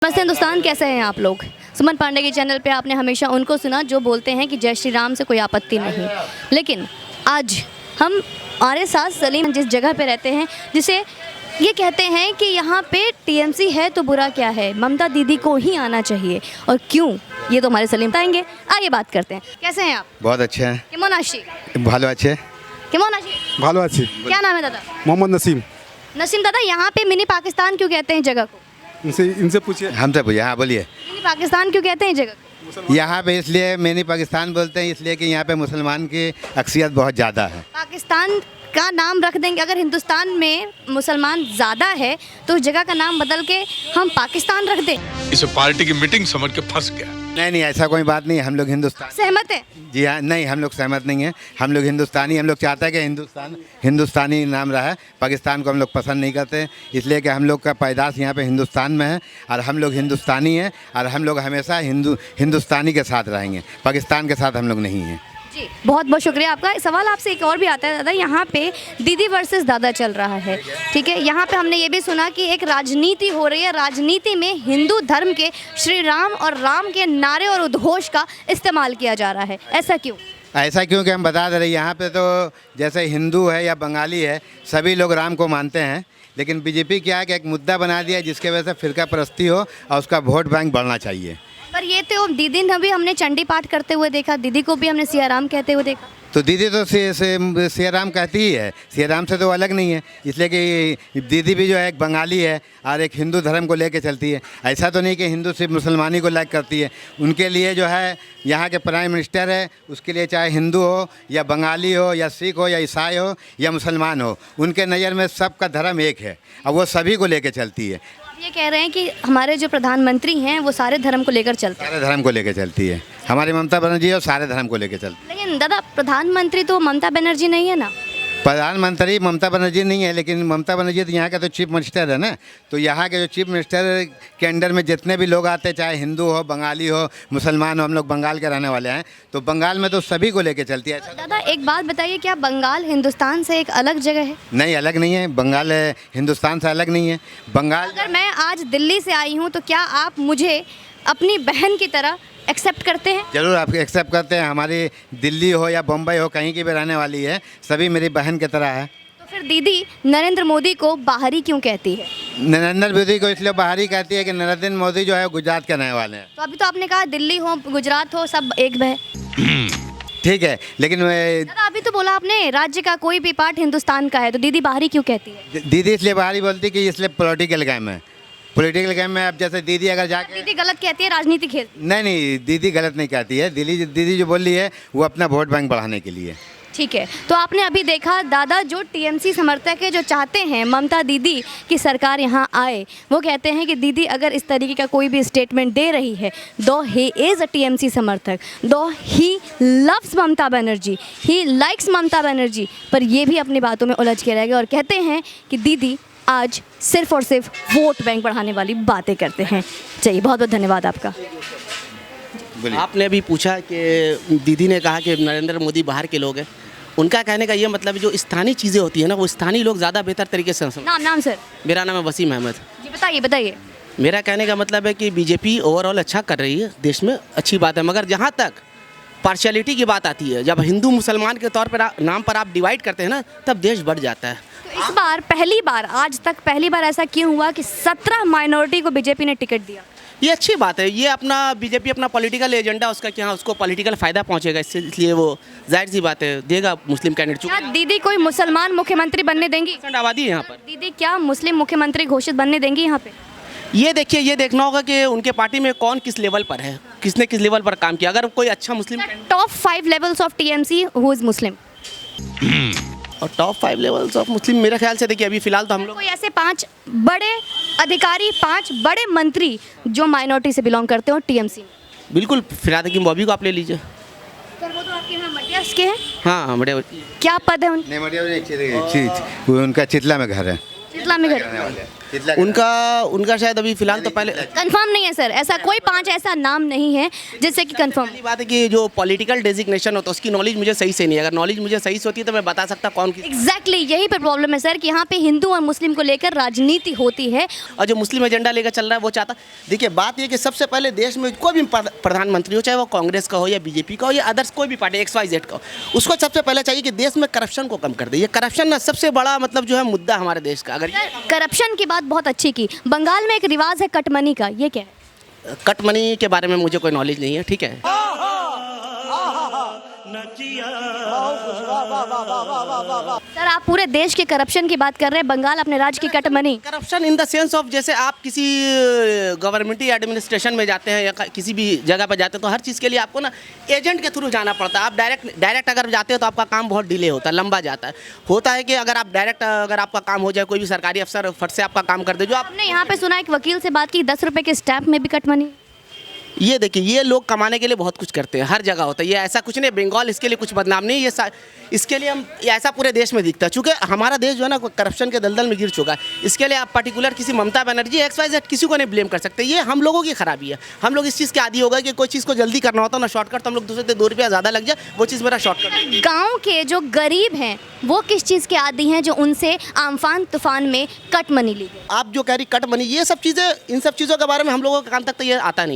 नमस्ते हिंदुस्तान, कैसे हैं आप लोग। सुमन पांडे के चैनल पे आपने हमेशा उनको सुना जो बोलते हैं कि जय श्री राम से कोई आपत्ति नहीं, लेकिन आज हम हमारे साथ सलीम जिस जगह पे रहते हैं, जिसे ये कहते हैं कि यहाँ पे टीएमसी है तो बुरा क्या है, ममता दीदी को ही आना चाहिए और क्यों, ये तो हमारे सलीम बताएंगे। आइए बात करते हैं। कैसे हैं आप? बहुत अच्छे हैं। केमन आशी? ভালো আছে। केमन आशी? ভালো আছি। क्या नाम है दादा? मोहम्मद नसीम। नसीम दादा, यहाँ पे मिनी पाकिस्तान क्यों कहते हैं जगह को? इनसे पूछिए। हमसे पूछिए। हाँ बोलिए। मिनी पाकिस्तान क्यों कहते हैं जगह को? यहाँ पे इसलिए मिनी पाकिस्तान बोलते हैं, इसलिए कि यहाँ पे मुसलमान की अक्सियत बहुत ज़्यादा है। पाकिस्तान का नाम रख देंगे, अगर हिंदुस्तान में मुसलमान ज़्यादा है तो उस जगह का नाम बदल के हम पाकिस्तान रख दें। इसे पार्टी की मीटिंग समझ के फंस गया। नहीं, ऐसा कोई बात नहीं है। हम लोग हिंदुस्तान सहमत है? जी हाँ, नहीं हम लोग सहमत नहीं हैं। हम लोग हिंदुस्तानी, हम लोग चाहते हैं कि हिंदुस्तानी नाम रहा है। पाकिस्तान को हम लोग पसंद नहीं करते, इसलिए कि हम लोग का पैदाश यहाँ पे हिंदुस्तान में है और हम लोग हिंदुस्तानी हैं और हम लोग हमेशा हिंदुस्तानी के साथ रहेंगे, पाकिस्तान के साथ हम लोग नहीं हैं। जी, बहुत बहुत शुक्रिया आपका। सवाल आपसे एक और भी आता है दादा, यहाँ पे दीदी वर्सेस दादा चल रहा है, ठीक है। यहाँ पे हमने ये भी सुना कि एक राजनीति हो रही है, राजनीति में हिंदू धर्म के श्री राम और राम के नारे और उद्घोष का इस्तेमाल किया जा रहा है, ऐसा क्यों? ऐसा क्योंकि हम बता दे रहे हैं, यहाँ पे तो जैसे हिंदू है या बंगाली है, सभी लोग राम को मानते हैं, लेकिन बीजेपी क्या है कि एक मुद्दा बना दिया जिसके वजह से फिरका परस्ती हो और उसका वोट बैंक बढ़ना चाहिए। पर ये तो दीदी ने भी हमने चंडी पाठ करते हुए देखा, दीदी को भी हमने सिया राम कहते हुए देखा। तो दीदी तो सिया राम कहती ही है, सिया राम से तो अलग नहीं है, इसलिए कि दीदी भी जो है एक बंगाली है और एक हिंदू धर्म को लेके चलती है। ऐसा तो नहीं कि हिंदू सिर्फ मुसलमानी को लाइक करती है। उनके लिए जो है यहाँ के प्राइम मिनिस्टर है, उसके लिए चाहे हिंदू हो या बंगाली हो या सिख हो या ईसाई हो या मुसलमान हो, उनके नज़र में सबका धर्म एक है और वो सभी को लेके चलती है। ये कह रहे हैं कि हमारे जो प्रधानमंत्री हैं वो सारे धर्म को लेकर चलते हैं। सारे धर्म को लेके चलती है हमारी ममता बनर्जी, और सारे धर्म को लेके चलती है। लेकिन दादा, प्रधानमंत्री तो ममता बनर्जी नहीं है ना? प्रधानमंत्री ममता बनर्जी नहीं है, लेकिन ममता बनर्जी तो यहाँ का तो चीफ मिनिस्टर है ना। तो यहाँ के जो चीफ मिनिस्टर के अंडर में जितने भी लोग आते हैं, चाहे हिंदू हो, बंगाली हो, मुसलमान हो, हम लोग बंगाल के रहने वाले हैं, तो बंगाल में तो सभी को लेके चलती है। दादा एक बात बताइए, क्या बंगाल हिंदुस्तान से एक अलग जगह है? नहीं, अलग नहीं है। बंगाल हिंदुस्तान से अलग नहीं है। बंगाल अगर मैं आज दिल्ली से आई हूँ तो क्या आप मुझे अपनी बहन की तरह एक्सेप्ट करते हैं? जरूर आप एक्सेप्ट करते हैं। हमारी दिल्ली हो या बम्बई हो, कहीं की भी रहने वाली है, सभी मेरी बहन की तरह है। तो फिर दीदी नरेंद्र मोदी को बाहरी क्यों कहती है? नरेंद्र मोदी को इसलिए बाहरी कहती है कि नरेंद्र मोदी जो है गुजरात के रहने वाले हैं। तो अभी तो आपने कहा दिल्ली हो गुजरात हो सब एक है। ठीक है, लेकिन दादा अभी तो बोला आपने राज्य का कोई भी पार्ट हिंदुस्तान का है, तो दीदी बाहरी क्यों कहती है? दीदी इसलिए बाहरी बोलती है कि इसलिए पॉलिटिकल गेम है। पॉलिटिकल गेम में अब जैसे दीदी अगर जाके दीदी गलत कहती है, राजनीति खेल। नहीं, दीदी गलत नहीं कहती है। दीदी जो बोल रही है वो अपना वोट बैंक बढ़ाने के लिए। ठीक है, तो आपने अभी देखा दादा जो टीएमसी समर्थक है, जो चाहते हैं ममता दीदी की सरकार यहाँ आए, वो कहते हैं कि दीदी अगर इस तरीके का कोई भी स्टेटमेंट दे रही है, दो ही इज़ अ टीएमसी समर्थक, though he loves Mamata Banerjee, he likes Mamata Banerjee, पर ये भी अपनी बातों में उलझ के रह गए और कहते हैं कि दीदी आज सिर्फ और सिर्फ वोट बैंक बढ़ाने वाली बातें करते हैं। चलिए, बहुत बहुत धन्यवाद आपका। आपने अभी पूछा कि दीदी ने कहा कि नरेंद्र मोदी बाहर के लोग हैं। उनका कहने का ये मतलब जो स्थानीय चीज़ें होती है ना, वो स्थानीय लोग ज़्यादा बेहतर तरीके से नाम सर? मेरा नाम है वसीम अहमद जी। बताइए। मेरा कहने का मतलब है कि बीजेपी ओवरऑल अच्छा कर रही है, देश में अच्छी बात है, मगर जहाँ तक पार्शियलिटी की बात आती है, जब हिंदू मुसलमान के तौर पर नाम पर आप डिवाइड करते हैं ना, तब देश बढ़ जाता है। तो इस बार पहली बार, आज तक पहली बार ऐसा क्यों हुआ कि 17 माइनॉरिटी को बीजेपी ने टिकट दिया? ये अच्छी बात है। ये अपना बीजेपी अपना पॉलिटिकल एजेंडा उसका क्या, उसको पॉलिटिकल फ़ायदा पहुंचेगा, इसलिए वो जाहिर सी बात है देगा मुस्लिम कैंडिडेट। क्या दीदी कोई मुसलमान मुख्यमंत्री बनने देंगी? आबादी है यहाँ पर। दीदी क्या मुस्लिम मुख्यमंत्री घोषित बनने देंगी यहाँ पे? ये देखिए, ये देखना होगा कि उनके पार्टी में कौन किस लेवल पर है, किसने किस लेवल पर काम किया। अगर कोई अच्छा Muslim top 5 levels of TMC who is Muslim, और टॉप 5 लेवल्स ऑफ मुस्लिम, मेरे ख्याल से देखिए अभी फिलहाल तो हम लोग कोई ऐसे 5 बड़े अधिकारी, 5 बड़े मंत्री जो माइनॉरिटी से बिलोंग करते हो टीएमसी में। बिल्कुल, फिराद हकीम बॉबी को आप ले लीजिए। सर वो तो आपके यहाँ मटिया के हैं। हाँ, बड़े। क्या पद है उनका चितला में घर है। चितला में घर। कितना गिरा? उनका शायद अभी फिलहाल तो पहले कंफर्म नहीं है सर, ऐसा कोई 5 ऐसा नाम नहीं है जिससे कि कंफर्म। पहली बात है कि जो पॉलिटिकल डेजिग्नेशन होता है उसकी नॉलेज मुझे सही से नहीं है। अगर नॉलेज मुझे सही से होती तो मैं बता सकता कौन की। एग्जैक्टली यही पर प्रॉब्लम है सर कि यहाँ पे हिंदू और मुस्लिम को लेकर राजनीति होती है। और जो मुस्लिम एजेंडा लेकर चल रहा है वो चाहता, देखिए बात ये कि सबसे पहले देश में कोई भी प्रधानमंत्री हो, चाहे वो कांग्रेस का हो या बीजेपी का हो या अदर्स कोई भी पार्टी XYZ का हो, उसको सबसे पहले चाहिए कि देश में करप्शन को कम कर दे। ये करप्शन ना सबसे बड़ा मतलब जो है मुद्दा हमारे देश का। अगर करप्शन की बात बहुत अच्छी की। बंगाल में एक रिवाज है कटमनी का, ये क्या है? कट मनी के बारे में मुझे कोई नॉलेज नहीं है, ठीक है। सर आप पूरे देश के करप्शन की बात कर रहे हैं, बंगाल अपने राज्य की cut money. Corruption in the sense of जैसे आप किसी गवर्नमेंट एडमिनिस्ट्रेशन में जाते हैं या किसी भी जगह पर जाते हैं तो हर चीज़ के लिए आपको ना एजेंट के थ्रू जाना पड़ता है। आप डायरेक्ट अगर जाते हो तो आपका काम बहुत डिले होता है, लंबा जाता है। होता है कि अगर आप डायरेक्ट अगर आपका काम हो जाए, कोई भी सरकारी अफसर फट से आपका काम कर दे, जो आप हमने यहाँ पे सुना एक वकील से बात की 10 रुपए के स्टैम्प में भी कटमनी। ये देखिए, ये लोग कमाने के लिए बहुत कुछ करते हैं, हर जगह होता है ये, ऐसा कुछ नहीं। बंगाल इसके लिए कुछ बदनाम नहीं, इसके लिए हम ऐसा पूरे देश में दिखता है। चूँकि हमारा देश जो है ना करप्शन के दलदल में गिर चुका है। इसके लिए आप पर्टिकुलर किसी ममता बनर्जी XYZ किसी को नहीं ब्लेम कर सकते। ये हम लोगों की खराबी है। हम लोग इस चीज़ के आदी हो गए कि कोई चीज़ को जल्दी करना होता है ना शॉर्टकट, तो हम लोग दूसरे से 2 रुपया ज़्यादा लग जाए, वो चीज़ मेरा शॉर्टकट। गांव के जो गरीब हैं वो किस चीज़ के आदी हैं जो उनसे आमफान तूफान में कट मनी ली गई? आप जो कह रही कट मनी, ये सब चीज़ें, इन सब चीज़ों के बारे में हम लोगों के कान तक तो ये आता नहीं।